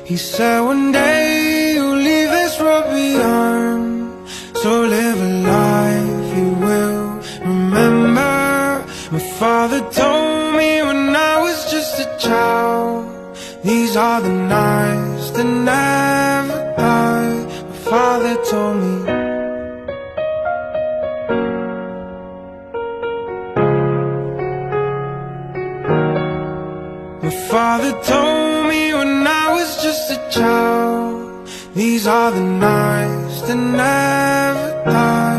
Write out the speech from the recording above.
He said one day you'll leave this world behind, so live a life you will remember. My father told me when I was just a child, these are the nights that never die. My father told me. My father told me when I was just a child, these are the nights that never die.